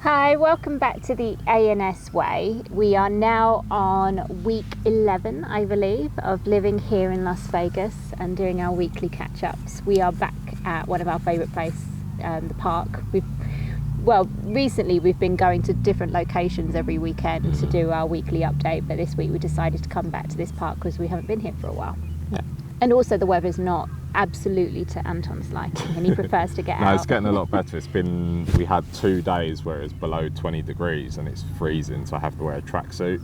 Hi, welcome back to the ANS Way. We are now on week 11, I believe, of living here in Las Vegas and doing our weekly catch-ups. We are back at one of our favourite places, the park. Recently we've been going to different locations every weekend to do our weekly update, but this week we decided to come back to this park because we haven't been here for a while. Yeah. And also the weather's not absolutely to Anton's liking and he prefers to get out. No, it's getting a lot better. We had 2 days where it's below 20 degrees and it's freezing, so I have to wear a tracksuit,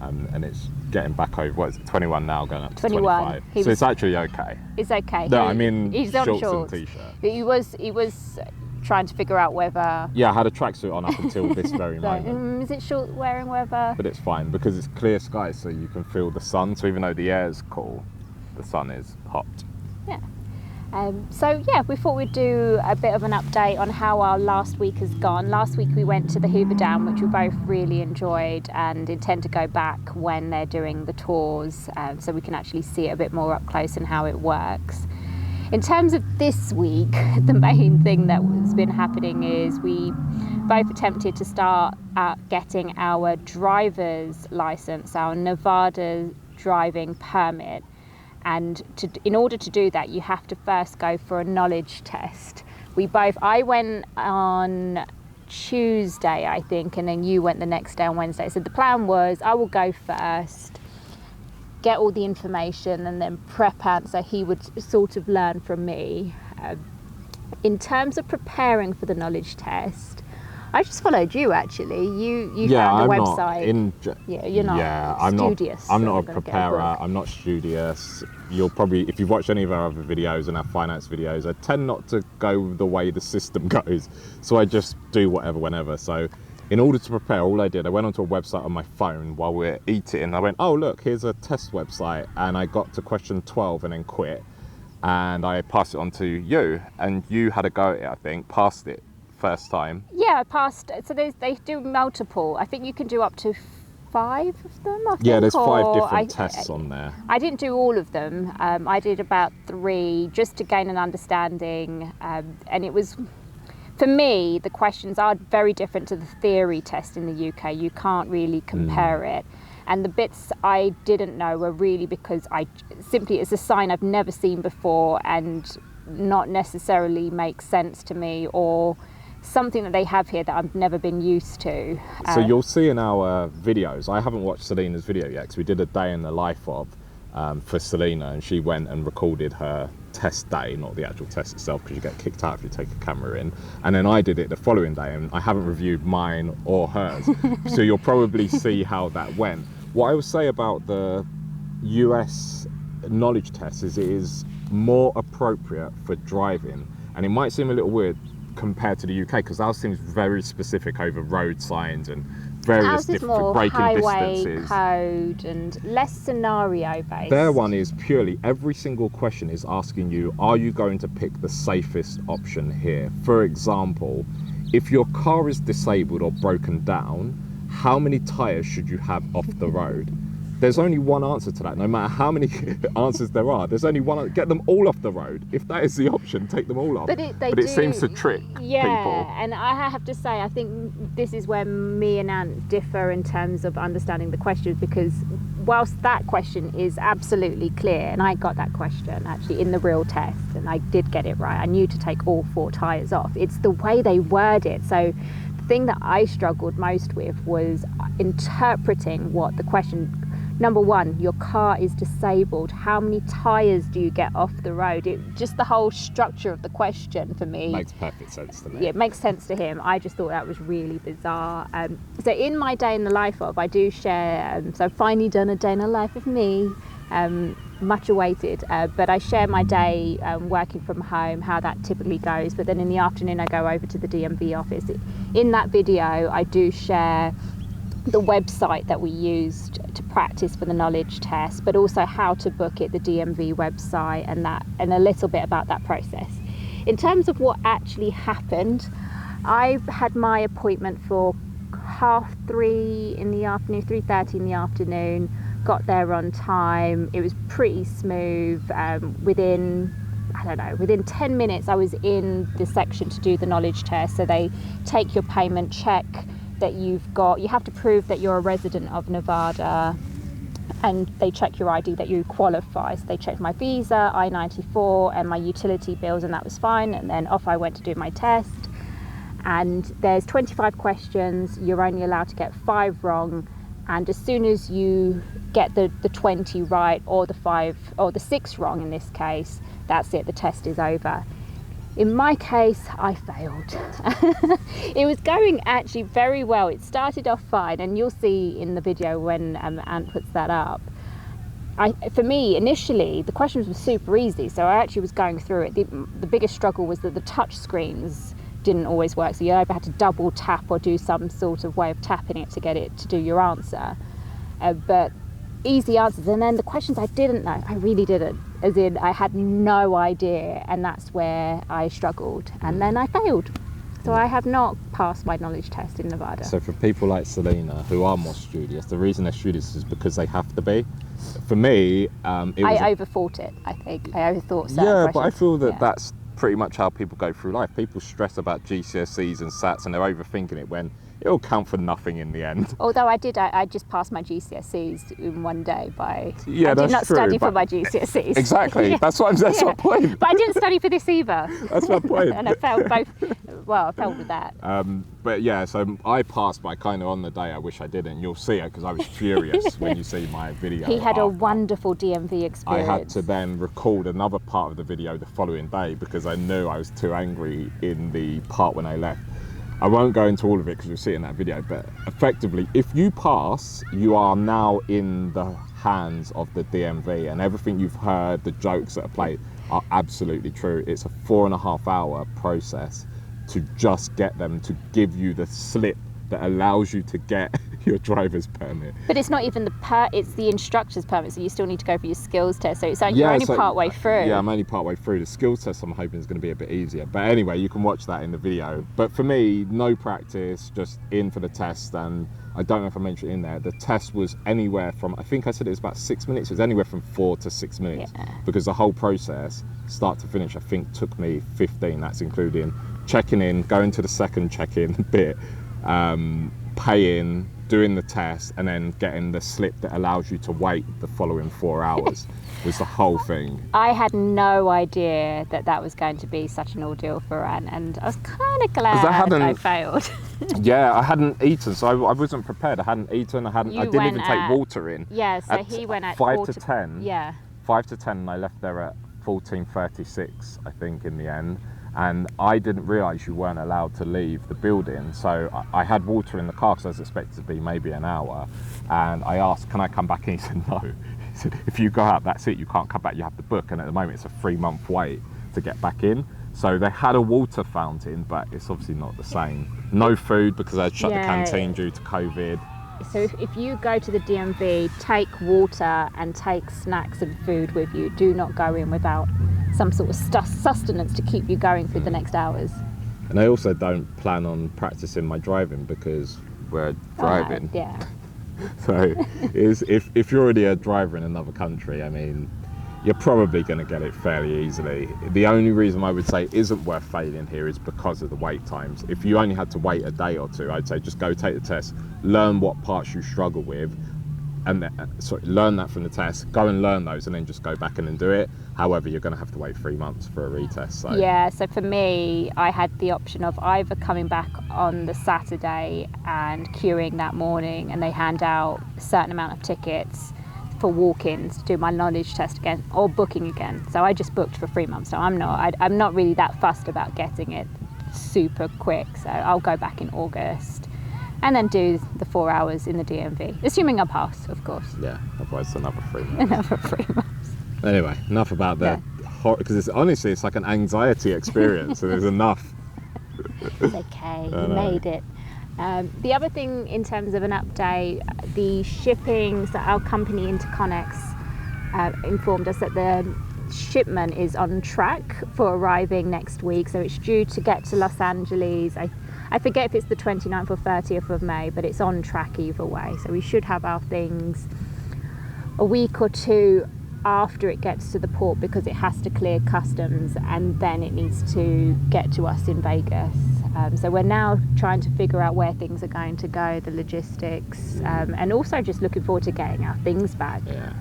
and it's getting back over, what is it, 21 now, going up to 25. So it's actually okay. It's okay. No, I mean he's shorts on and t-shirt. But he was trying to figure out whether... Yeah, I had a tracksuit on up until this very moment. Is it short wearing weather? But it's fine because it's clear skies, so you can feel the sun. So even though the air's cool, the sun is hot. Yeah. We thought we'd do a bit of an update on how our last week has gone. Last week we went to the Hoover Dam, which we both really enjoyed and intend to go back when they're doing the tours, so we can actually see it a bit more up close and how it works. In terms of this week, the main thing that has been happening is we both attempted to start getting our driver's license, our Nevada driving permit. And in order to do that, you have to first go for a knowledge test. I went on Tuesday, I think, and then you went the next day on Wednesday. So the plan was I will go first, get all the information, and then prep answer. He would sort of learn from me. In terms of preparing for the knowledge test, I just followed you actually. You found the website. You're not studious. I'm not a preparer. I'm not studious. You'll probably, if you've watched any of our other videos and our finance videos, I tend not to go the way the system goes. So I just do whatever, whenever. So in order to prepare, all I did, I went onto a website on my phone while we were eating. I went, oh look, here's a test website, and I got to question 12 and then quit. And I passed it on to you, and you had a go at it. I think passed it first time. Yeah, I passed. So they do multiple. I think you can do up to 5 of them. Yeah, there's 5 different tests on there. I didn't do all of them. I did about 3 just to gain an understanding, and it was, for me, the questions are very different to the theory test in the UK. You can't really compare it. And the bits I didn't know were really because it's a sign I've never seen before and not necessarily makes sense to me, or something that they have here that I've never been used to. So you'll see in our videos, I haven't watched Selena's video yet because we did a day in the life of for Selena, and she went and recorded her test day, not the actual test itself, because you get kicked out if you take a camera in. And then I did it the following day, and I haven't reviewed mine or hers. So you'll probably see how that went. What I would say about the US knowledge test is it is more appropriate for driving, and it might seem a little weird compared to the UK because ours seems very specific over road signs and various different braking distances. Code and less scenario based. Their one is purely, every single question is asking you, are you going to pick the safest option here? For example, if your car is disabled or broken down, how many tires should you have off the road? There's only one answer to that. No matter how many answers there are, there's only one. Get them all off the road. If that is the option, take them all off. But it seems to trick people. And I have to say, I think this is where me and Ant differ in terms of understanding the questions, because whilst that question is absolutely clear, and I got that question actually in the real test, and I did get it right. I knew to take all 4 tires off. It's the way they word it. So the thing that I struggled most with was interpreting what the question. Number 1, your car is disabled. How many tyres do you get off the road? Just the whole structure of the question for me. Makes perfect sense to me. Yeah, it makes sense to him. I just thought that was really bizarre. So in my day in the life of, I do share, so I've finally done a day in the life of me, much awaited, but I share my day working from home, how that typically goes. But then in the afternoon, I go over to the DMV office. In that video, I do share the website that we used to practice for the knowledge test, but also how to book it, the DMV website, and a little bit about that process. In terms of what actually happened, I had my appointment for 3:30 in the afternoon, 3:30 in the afternoon, got there on time. It was pretty smooth. Within I don't know, within 10 minutes I was in the section to do the knowledge test. So they take your payment, check that you have to prove that you're a resident of Nevada, and they check your ID that you qualify. So they checked my visa, I-94 and my utility bills, and that was fine. And then off I went to do my test. And there's 25 questions, you're only allowed to get 5 wrong. And as soon as you get the 20 right, or the 5 or the 6 wrong in this case, that's it, the test is over. In my case, I failed. It was going actually very well. It started off fine, and you'll see in the video when Ant puts that up. For me, initially, the questions were super easy, so I actually was going through it. The biggest struggle was that the touch screens didn't always work, so you either had to double tap or do some sort of way of tapping it to get it to do your answer. But easy answers, and then the questions I didn't know, I really didn't, as in I had no idea, and that's where I struggled, and then I failed. So I have not passed my knowledge test in Nevada. So for people like Selena who are more studious, the reason they're studious is because they have to be. For me, I overthought it, I think. I overthought certain questions. But I feel that that's pretty much how people go through life. People stress about GCSEs and SATs, and they're overthinking it when it'll count for nothing in the end. Although I just passed my GCSEs in one day I did not study for my GCSEs. Exactly, that's my point. But I didn't study for this either. That's my point. And I failed both. Well, I failed with that. But yeah, so I passed, but kind of on the day I wish I didn't. You'll see it because I was furious when you see my video. He had a wonderful DMV experience. I had to then record another part of the video the following day because I knew I was too angry in the part when I left. I won't go into all of it because you'll see it in that video, but effectively, if you pass, you are now in the hands of the DMV, and everything you've heard, the jokes that are played, are absolutely true. It's a 4.5 hour process to just get them to give you the slip that allows you to get your driver's permit. But it's not even it's the instructor's permit, so you still need to go for your skills test. So you're only part way through. Yeah, I'm only part way through. The skills test I'm hoping is going to be a bit easier. But anyway, you can watch that in the video. But for me, no practice, just in for the test. And I don't know if I mentioned it in there, the test was anywhere from, I think I said it was about 6 minutes. It was anywhere from 4 to 6 minutes. Yeah. Because the whole process, start to finish, I think took me 15. That's including checking in, going to the second check-in bit, paying, doing the test, and then getting the slip that allows you to wait the following 4 hours was the whole thing. I had no idea that was going to be such an ordeal for Anne, and I was kind of glad I failed. Yeah, I hadn't eaten, so I wasn't prepared. I hadn't eaten, I didn't even take water in. Yeah, so he went at 5 to 10. Yeah. 5 to 10, and I left there at 14:36, I think, in the end. And I didn't realise you weren't allowed to leave the building. So I had water in the car because I was expected to be maybe an hour. And I asked, can I come back? And he said, no. He said, if you go out, that's it. You can't come back. You have to book. And at the moment, it's a 3-month wait to get back in. So they had a water fountain, but it's obviously not the same. No food because I shut the canteen due to COVID. So if you go to the DMV, take water and take snacks and food with you. Do not go in without some sort of sustenance to keep you going through the next hours. And I also don't plan on practicing my driving because we're driving. Yeah. So if you're already a driver in another country, I mean, you're probably going to get it fairly easily. The only reason I would say it isn't worth failing here is because of the wait times. If you only had to wait a day or two, I'd say just go take the test, learn what parts you struggle with, and learn that from the test, go and learn those, and then just go back in and do it. However, you're going to have to wait 3 months for a retest. So. Yeah, so for me, I had the option of either coming back on the Saturday and queuing that morning, and they hand out a certain amount of tickets for walk-ins to do my knowledge test again, or booking again. So I just booked for 3 months. So I'm not really that fussed about getting it super quick. So I'll go back in August and then do the 4 hours in the DMV, assuming I pass, of course. Yeah, otherwise another 3 months. Another 3 months. Anyway, enough about that. Because honestly, it's like an anxiety experience. So there's enough. It's okay, you made it. The other thing in terms of an update, the shipping, so our company Interconnex informed us that the shipment is on track for arriving next week. So it's due to get to Los Angeles. I forget if it's the 29th or 30th of May, but it's on track either way. So we should have our things a week or two after it gets to the port, because it has to clear customs and then it needs to get to us in Vegas. So we're now trying to figure out where things are going to go, the logistics, and also just looking forward to getting our things back. Yeah,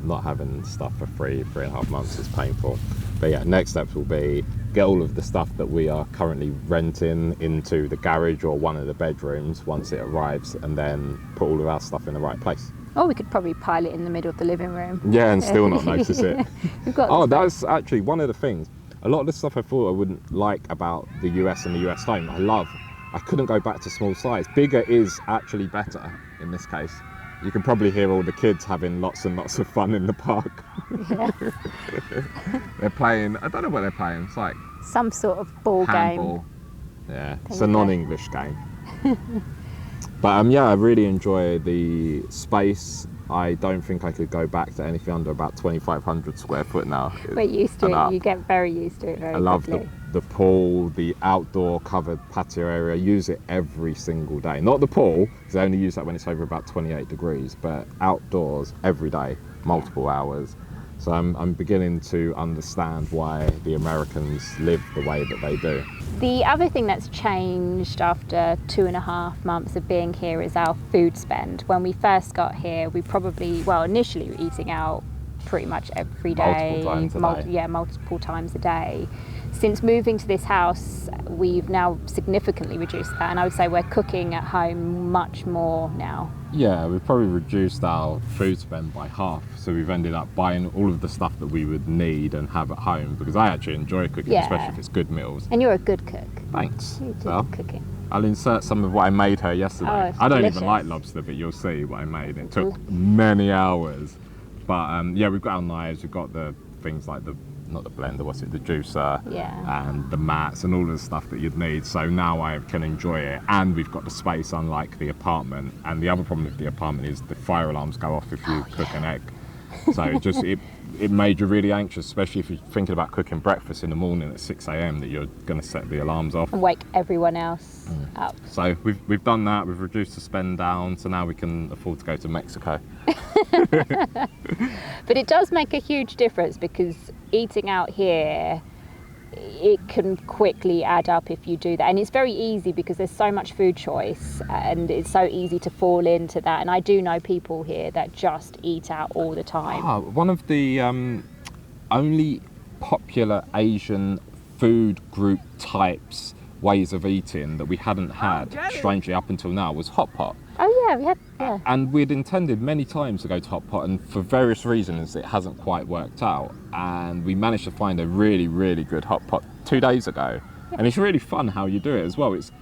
not having stuff for 3.5 months is painful. But yeah, next steps will be get all of the stuff that we are currently renting into the garage or one of the bedrooms once it arrives, and then put all of our stuff in the right place. Or we could probably pile it in the middle of the living room. Yeah, and still not notice it. We've got Oh, that's actually one of the things. A lot of the stuff I thought I wouldn't like about the US and the US home, I couldn't go back to small size. Bigger is actually better in this case. You can probably hear all the kids having lots and lots of fun in the park. Yeah. They're playing, I don't know what they're playing. It's like some sort of ball handball. game. Yeah, it's a non-English game. But yeah, I really enjoy the space. I don't think I could go back to anything under about 2,500 square foot now. We're used to it. You get very used to it very quickly. I love the pool, the outdoor covered patio area. I use it every single day. Not the pool, because I only use that when it's over about 28 degrees, but outdoors every day, multiple hours. So I'm beginning to understand why the Americans live the way that they do. The other thing that's changed after 2.5 months of being here is our food spend. When we first got here, we initially were eating out pretty much every day. Multiple times a day. Since moving to this house, we've now significantly reduced that, and I would say we're cooking at home much more now. Yeah, we've probably reduced our food spend by half, so we've ended up buying all of the stuff that we would need and have at home, because I actually enjoy cooking, especially if it's good meals. And you're a good cook. Thanks. You do cooking. I'll insert some of what I made her yesterday. I don't delicious. even like lobster, but you'll see what I made. It took many hours. But yeah, we've got our knives, we've got the things like the juicer, and the mats and all of the stuff that you'd need. So now I can enjoy it, and we've got the space, unlike the apartment. And the other problem with the apartment is the fire alarms go off if you cook an egg. So it made you really anxious, especially if you're thinking about cooking breakfast in the morning at 6 a.m. that you're going to set the alarms off and wake everyone else up. So we've done that. We've reduced the spend down, so now we can afford to go to Mexico. But it does make a huge difference, because eating out here, it can quickly add up if you do that. And it's very easy because there's so much food choice, and it's so easy to fall into that. And I do know people here that just eat out all the time. One of the only popular Asian food group types, ways of eating that we hadn't had, strangely, up until now, was hot pot. Oh yeah, we had, yeah. And we'd intended many times to go to hot pot, and for various reasons it hasn't quite worked out. And we managed to find a really, really good hot pot 2 days ago. And it's really fun how you do it as well. It's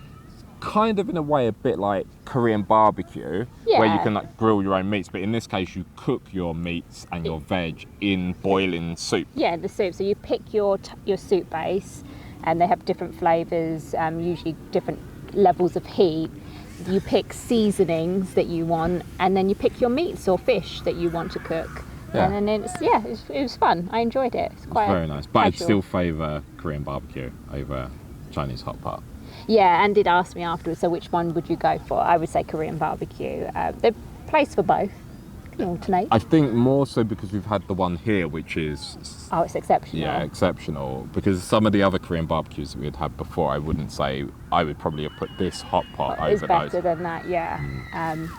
kind of in a way a bit like Korean barbecue, where you can like grill your own meats, but in this case you cook your meats and your veg in boiling soup. Yeah, the soup. So you pick your soup base, and they have different flavours, usually different levels of heat. You pick seasonings that you want, and then you pick your meats or fish that you want to cook. Yeah. And then it was fun. I enjoyed it. It's quite very nice. But I'd still favour Korean barbecue over Chinese hot pot. Yeah, and did ask me afterwards, so which one would you go for? I would say Korean barbecue. There's a place for both. You alternate. I think more so because we've had the one here, which is... Oh, it's exceptional. Yeah, exceptional. Because some of the other Korean barbecues that we had had before, I wouldn't say... I would probably have put this hot pot over those. It's better than that, yeah.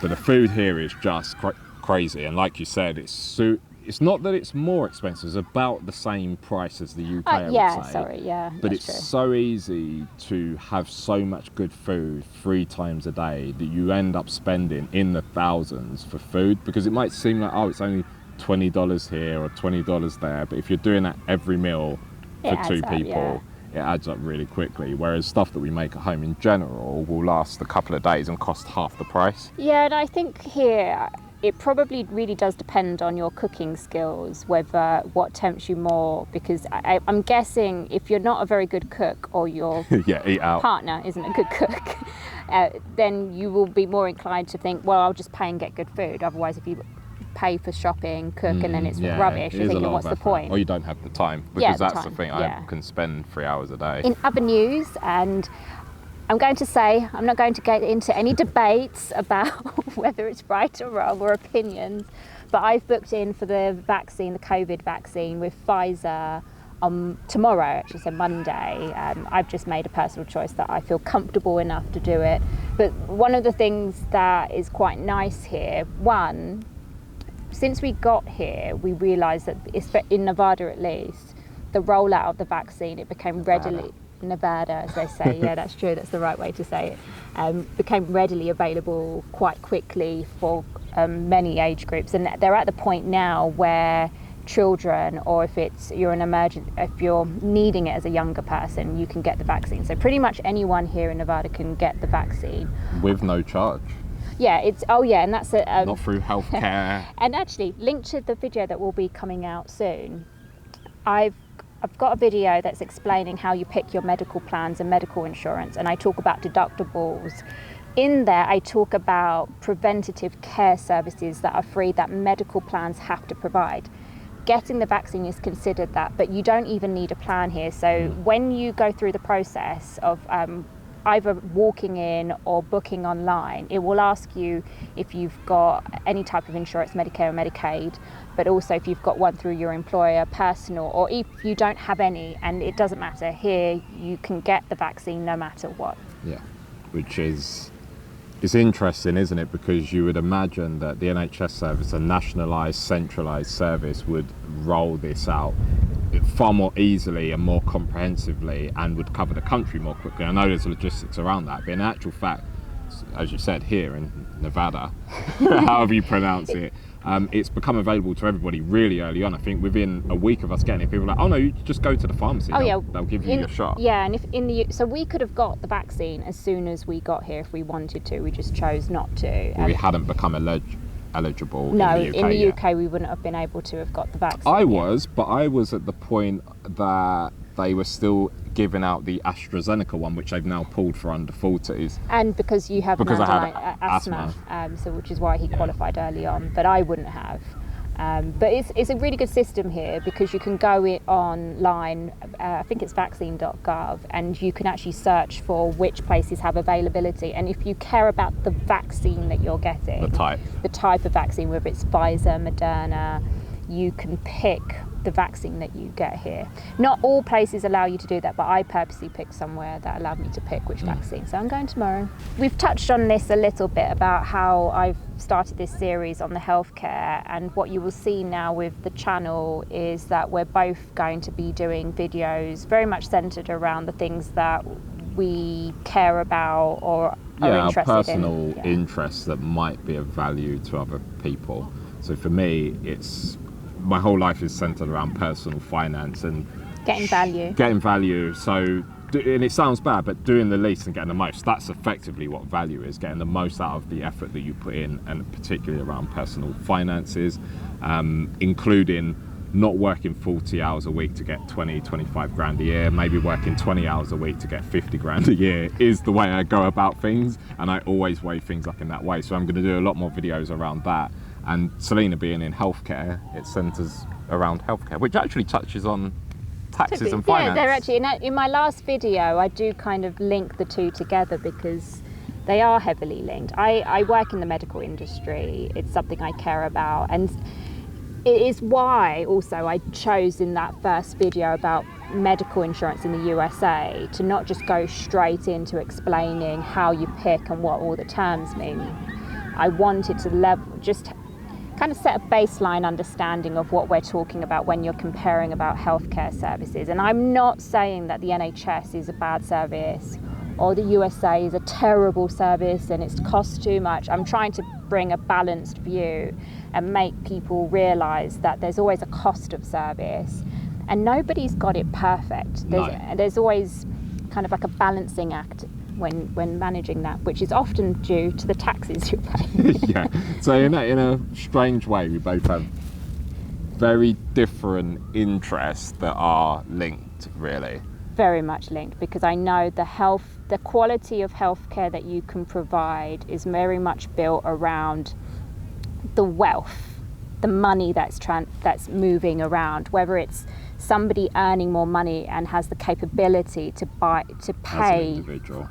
But the food here is just crazy. And like you said, it's not that it's more expensive, it's about the same price as the UK, I would say. But it's true. So easy to have so much good food 3 times a day that you end up spending in the thousands for food, because it might seem like, oh, it's only $20 here or $20 there, but if you're doing that every meal for 2 people, it adds up really quickly. Whereas stuff that we make at home in general will last a couple of days and cost half the price. Yeah, and I think here, it probably really does depend on your cooking skills, whether what tempts you more, because I'm guessing if you're not a very good cook, or your eat out. Partner isn't a good cook, then you will be more inclined to think, well, I'll just pay and get good food. Otherwise, if you pay for shopping, cook, and then it's rubbish, you're thinking, what's the point? Or you don't have the time, because that's the thing, I can spend 3 hours a day. In other news, and I'm going to say, I'm not going to get into any debates about whether it's right or wrong or opinions, but I've booked in for the vaccine, the COVID vaccine with Pfizer tomorrow, actually, so Monday. I've just made a personal choice that I feel comfortable enough to do it. But one of the things that is quite nice here, one, since we got here, we realised that in Nevada at least, the rollout of the vaccine, it became readily... Nevada, as they say, yeah, that's true, that's the right way to say it, became readily available quite quickly for many age groups, and they're at the point now where children, or if you're needing it as a younger person, you can get the vaccine. So pretty much anyone here in Nevada can get the vaccine with no charge. Yeah, and that's not through healthcare. And actually, linked to the video that will be coming out soon, I've got a video that's explaining how you pick your medical plans and medical insurance, and I talk about deductibles. In there, I talk about preventative care services that are free that medical plans have to provide. Getting the vaccine is considered that, but you don't even need a plan here. So when you go through the process of either walking in or booking online, it will ask you if you've got any type of insurance, Medicare or Medicaid, but also if you've got one through your employer, personal, or if you don't have any, and it doesn't matter. Here, you can get the vaccine no matter what. Yeah, which is, it's interesting, isn't it? Because you would imagine that the NHS service, a nationalised, centralised service, would roll this out far more easily and more comprehensively and would cover the country more quickly. I know there's logistics around that, but in actual fact, as you said, here in Nevada, however you pronounce it, it's become available to everybody really early on. I think within a week of us getting it, people are like, oh no, you just go to the pharmacy. They'll give you your shot. Yeah, and so we could have got the vaccine as soon as we got here if we wanted to. We just chose not to. We hadn't become eligible no, in the UK. In the UK we wouldn't have been able to have got the vaccine. I was at the point that they were still giving out the AstraZeneca one, which they've now pulled for under 40s. And because you have I had asthma. So which is why he qualified early on, but I wouldn't have. But it's a really good system here because you can go online, I think it's vaccine.gov, and you can actually search for which places have availability. And if you care about the vaccine that you're getting, the type of vaccine, whether it's Pfizer, Moderna, you can pick the vaccine that you get here. Not all places allow you to do that, but I purposely picked somewhere that allowed me to pick which vaccine. So I'm going tomorrow. We've touched on this a little bit about how I've started this series on the healthcare, and what you will see now with the channel is that we're both going to be doing videos very much centered around the things that we care about or are interested our personal in. interests that might be of value to other people. So for me, my whole life is centered around personal finance and getting value. So, and it sounds bad, but doing the least and getting the most, that's effectively what value is, getting the most out of the effort that you put in, and particularly around personal finances, including not working 40 hours a week to get 25 grand a year, maybe working 20 hours a week to get 50 grand a year is the way I go about things, and I always weigh things up in that way. So I'm going to do a lot more videos around that. And Selena being in healthcare, it centres around healthcare, which actually touches on taxes and finance. Yeah, they're actually, in my last video, I do kind of link the two together because they are heavily linked. I work in the medical industry. It's something I care about. And it is why also I chose in that first video about medical insurance in the USA to not just go straight into explaining how you pick and what all the terms mean. I wanted to just kind of set a baseline understanding of what we're talking about when you're comparing about healthcare services. And I'm not saying that the NHS is a bad service or the USA is a terrible service and it costs too much. I'm trying to bring a balanced view and make people realise that there's always a cost of service and nobody's got it perfect. There's always kind of like a balancing act when managing that, which is often due to the taxes you pay. Yeah, so in a strange way, we both have very different interests that are linked, really. Very much linked, because I know the quality of healthcare that you can provide is very much built around the wealth, the money that's moving around, whether it's somebody earning more money and has the capability to pay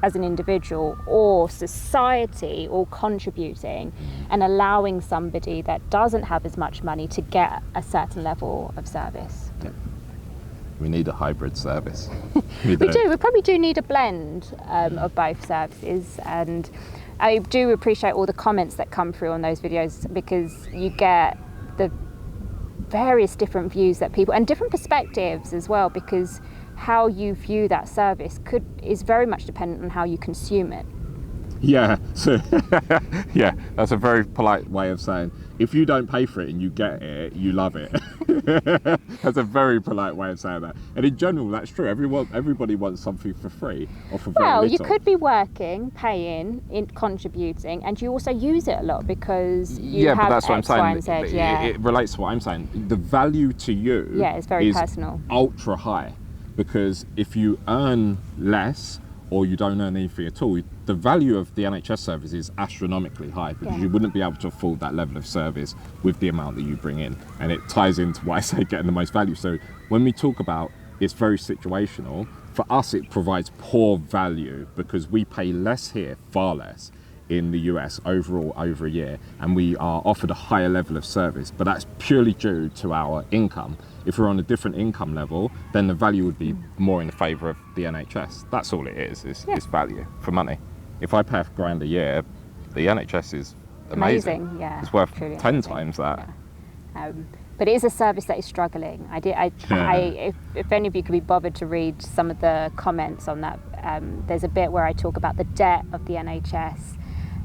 as an individual, or society all contributing and allowing somebody that doesn't have as much money to get a certain level of service. Yeah. We need a hybrid service. We probably do need a blend of both services, and I do appreciate all the comments that come through on those videos, because you get the various different views that people, and different perspectives as well, because how you view that service is very much dependent on how you consume it. Yeah, so yeah, that's a very polite way of saying, if you don't pay for it and you get it, you love it. That's a very polite way of saying that. And in general, that's true. Everybody wants something for free or for very little. Well, you could be working, paying, contributing, and you also use it a lot because you have but that's what X, I'm saying. Y, and Z. It relates to what I'm saying. The value to you is very is personal. Ultra high, because if you earn less or you don't earn anything at all, the value of the NHS service is astronomically high, because you wouldn't be able to afford that level of service with the amount that you bring in. And it ties into why I say getting the most value. So when we talk about it's very situational, for us it provides poor value, because we pay less here, far less, in the US overall over a year, and we are offered a higher level of service, but that's purely due to our income. If we're on a different income level, then the value would be more in the favour of the NHS. That's all it is it's value for money. If I pay $1,000 a year, the NHS is amazing. Yeah, it's worth truly 10 amazing. times that. Yeah. But it is a service that is struggling. If any of you could be bothered to read some of the comments on that, there's a bit where I talk about the debt of the NHS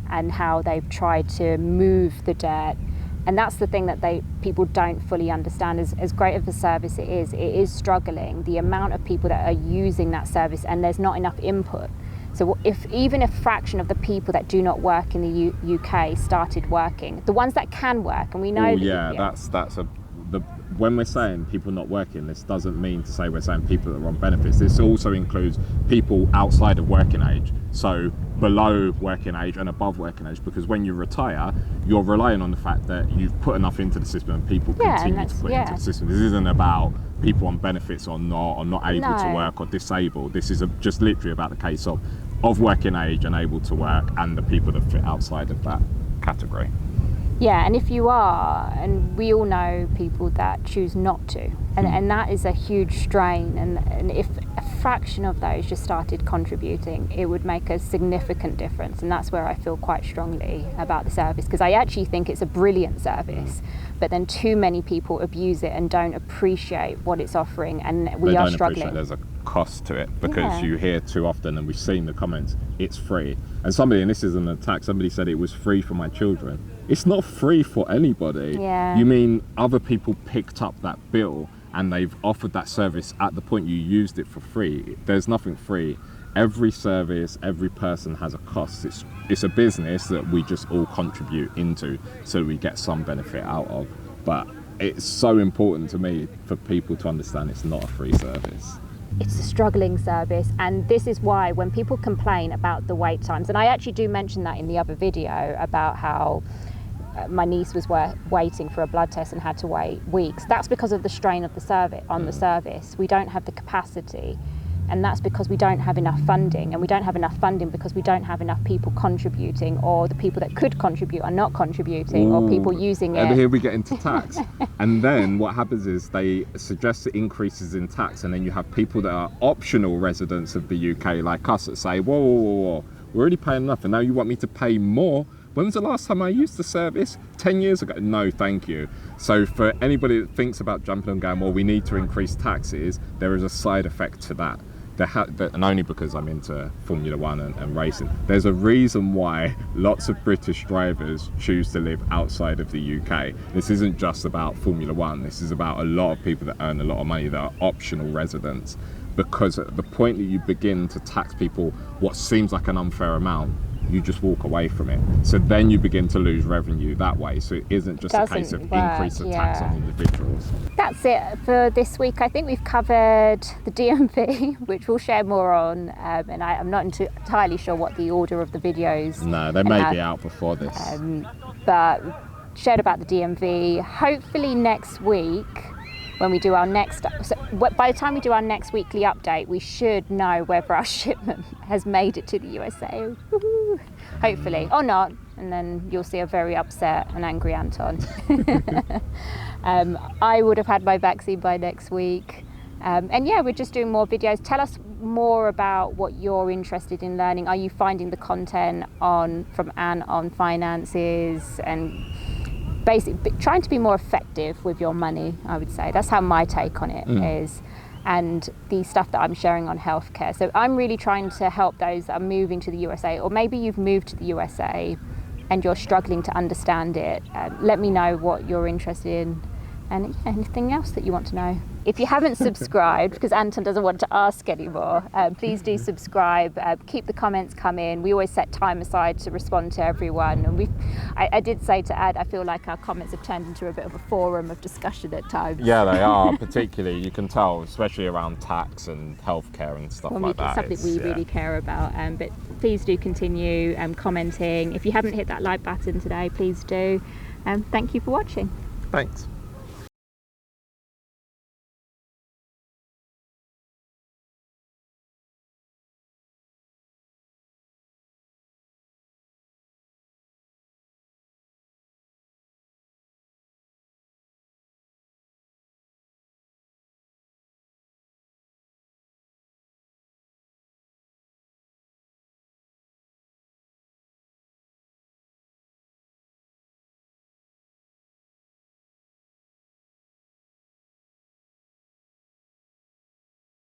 and how they've tried to move the debt. And that's the thing that people don't fully understand. As great of a service it is struggling. The amount of people that are using that service, and there's not enough input. So if even a fraction of the people that do not work in the UK started working, the ones that can work, and we know when we're saying people not working, this doesn't mean to say we're saying people that are on benefits. This also includes people outside of working age, so below working age and above working age, because when you retire, you're relying on the fact that you've put enough into the system and people continue to put into the system. This isn't about people on benefits or not able to work or disabled. This is just literally about the case of working age and able to work, and the people that fit outside of that category. Yeah, and if you are, and we all know people that choose not to, and that is a huge strain, and if a fraction of those just started contributing, it would make a significant difference. And that's where I feel quite strongly about the service, because I actually think it's a brilliant service, but then too many people abuse it and don't appreciate what it's offering, and we are struggling. There's a cost to it, because you hear too often, and we've seen the comments, it's free. And somebody, and this is an attack, somebody said it was free for my children. It's not free for anybody. Yeah. You mean other people picked up that bill and they've offered that service at the point you used it for free. There's nothing free. Every service, every person has a cost. It's a business that we just all contribute into, so we get some benefit out of. But it's so important to me for people to understand it's not a free service. It's a struggling service, and this is why when people complain about the wait times, and I actually do mention that in the other video about how my niece was waiting for a blood test and had to wait weeks. That's because of the strain of the service on the service. We don't have the capacity, and that's because we don't have enough funding, and we don't have enough funding because we don't have enough people contributing, or the people that could contribute are not contributing, or people using it. And here we get into tax. And then what happens is they suggest increases in tax, and then you have people that are optional residents of the UK like us that say, whoa, we're already paying enough and now you want me to pay more? When was the last time I used the service? 10 years ago? No, thank you. So for anybody that thinks about jumping and going, well, we need to increase taxes, there is a side effect to that. And only because I'm into Formula One and racing. There's a reason why lots of British drivers choose to live outside of the UK. This isn't just about Formula One. This is about a lot of people that earn a lot of money that are optional residents. Because at the point that you begin to tax people what seems like an unfair amount, you just walk away from it. So then you begin to lose revenue that way. So it isn't just a case of increase of tax on individuals. That's it for this week. I think we've covered the DMV, which we'll share more on. And I'm not entirely sure what the order of the videos. No, they may be out before this. But shared about the DMV. Hopefully next week when we do our next, by the time we do our next weekly update, we should know whether our shipment has made it to the USA. Woo-hoo. Hopefully, or not, and then you'll see a very upset and angry Anton. I would have had my vaccine by next week. And yeah, we're just doing more videos. Tell us more about what you're interested in learning. Are you finding the content from Anne on finances and basically trying to be more effective with your money? I would say that's how my take on it is, and the stuff that I'm sharing on healthcare. So I'm really trying to help those that are moving to the USA, or maybe you've moved to the USA and you're struggling to understand it. Let me know what you're interested in, and anything else that you want to know. If you haven't subscribed, because Anton doesn't want to ask anymore, please do subscribe. Keep the comments coming. We always set time aside to respond to everyone. And I did say to Ad, I feel like our comments have turned into a bit of a forum of discussion at times. Yeah, they are. Particularly, you can tell, especially around tax and healthcare and stuff like that. Something we really care about. But please do continue commenting. If you haven't hit that like button today, please do. Thank you for watching. Thanks.